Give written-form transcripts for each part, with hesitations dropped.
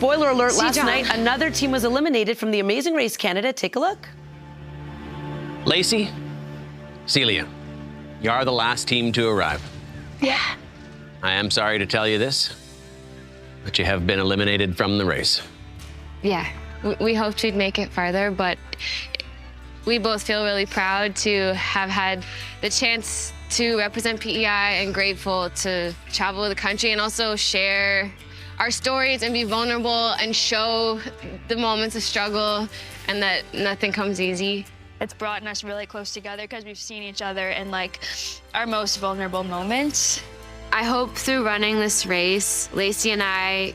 spoiler alert, See, last John. night, another team was eliminated from the Amazing Race Canada. Take a look. Lacey, Celia, you are the last team to arrive. Yeah. I am sorry to tell you this, but you have been eliminated from the race. Yeah, we hoped we'd make it farther, but we both feel really proud to have had the chance to represent PEI and grateful to travel the country and also share our stories and be vulnerable and show the moments of struggle and that nothing comes easy. It's brought us really close together because we've seen each other in like our most vulnerable moments. I hope through running this race, Lacey and I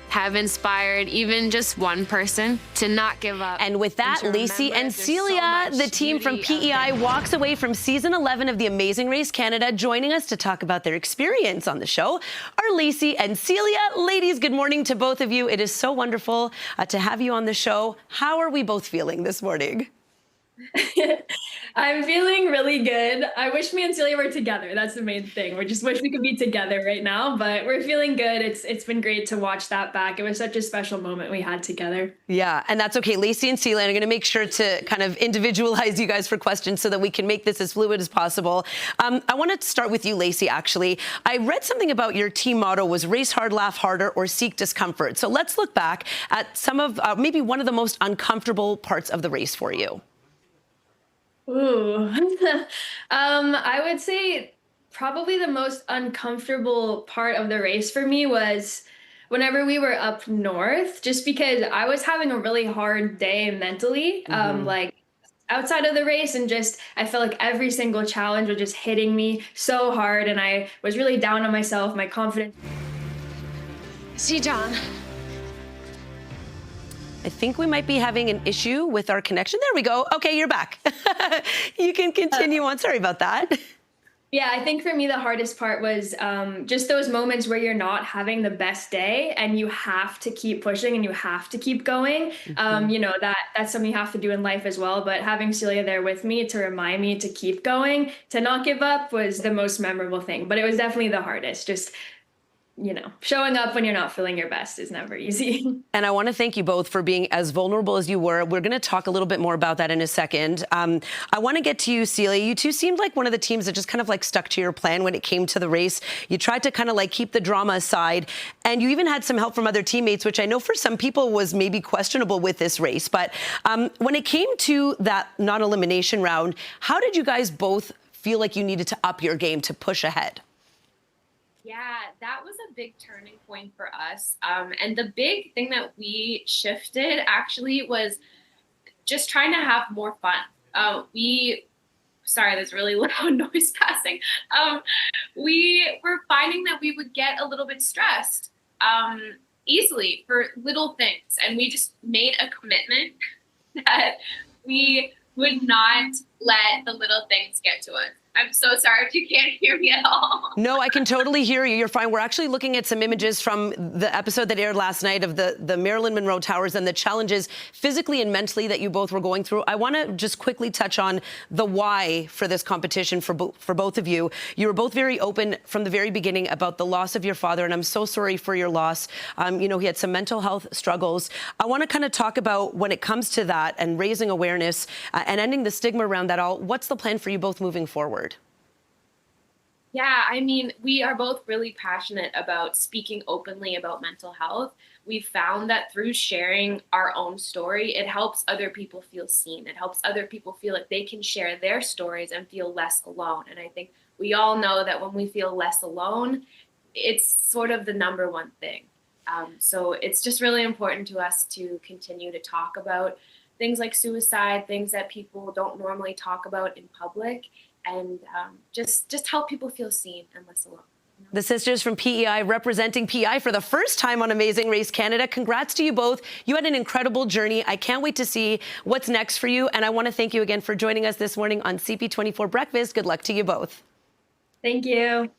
have inspired even just one person to not give up. And with that, and to Lacey remember and there's so Celia, much the team from beauty out PEI, there. walks away from season 11 of the Amazing Race Canada, joining us to talk about their experience on the show are Lacey and Celia. Ladies, good morning to both of you. It is so wonderful to have you on the show. How are we both feeling this morning? I'm feeling really good. I wish me and Celia were together. That's the main thing. We just wish we could be together right now, but we're feeling good. It's been great to watch that back. It was such a special moment we had together. Yeah, and that's okay. Lacey and Celia, I'm going to make sure to kind of individualize you guys for questions so that we can make this as fluid as possible. I wanted to start with you, Lacey, actually. I read something about your team motto was race hard, laugh harder, or seek discomfort. So let's look back at some of maybe one of the most uncomfortable parts of the race for you. Ooh. I would say probably the most uncomfortable part of the race for me was whenever we were up north, just because I was having a really hard day mentally, like outside of the race, and just I felt like every single challenge was just hitting me so hard, and I was really down on myself, my confidence. See, John. I think we might be having an issue with our connection. There we go. Okay, you're back. You can continue on. Sorry about that. Yeah, I think for me, the hardest part was just those moments where you're not having the best day and you have to keep pushing and you have to keep going. You know, that's something you have to do in life as well. But having Celia there with me to remind me to keep going, to not give up was the most memorable thing. But it was definitely the hardest. Just, you know, showing up when you're not feeling your best is never easy. And I want to thank you both for being as vulnerable as you were. We're going to talk a little bit more about that in a second. I want to get to you, Celia. You two seemed like one of the teams that just kind of like stuck to your plan when it came to the race. You tried to kind of like keep the drama aside, and you even had some help from other teammates, which I know for some people was maybe questionable with this race. But when it came to that non-elimination round, how did you guys both feel like you needed to up your game to push ahead? Yeah, that was a big turning point for us. And the big thing that we shifted actually was just trying to have more fun. Sorry, there's really loud noise passing. We were finding that we would get a little bit stressed easily for little things. And we just made a commitment that we would not let the little things get to us. I'm so sorry if you can't hear me at all. No, I can totally hear you. You're fine. We're actually looking at some images from the episode that aired last night of the Marilyn Monroe Towers and the challenges physically and mentally that you both were going through. I want to just quickly touch on the why for this competition for both of you. You were both very open from the very beginning about the loss of your father, and I'm so sorry for your loss. You know, he had some mental health struggles. I want to kind of talk about when it comes to that and raising awareness and ending the stigma around that all. What's the plan for you both moving forward? Yeah, I mean, we are both really passionate about speaking openly about mental health. We've found that through sharing our own story, it helps other people feel seen. It helps other people feel like they can share their stories and feel less alone. And I think we all know that when we feel less alone, it's sort of the number one thing. So it's just really important to us to continue to talk about things like suicide, things that people don't normally talk about in public, and just help people feel seen and less alone. The sisters from PEI representing PEI for the first time on Amazing Race Canada. Congrats to you both. You had an incredible journey. I can't wait to see what's next for you. And I want to thank you again for joining us this morning on CP24 Breakfast. Good luck to you both. Thank you.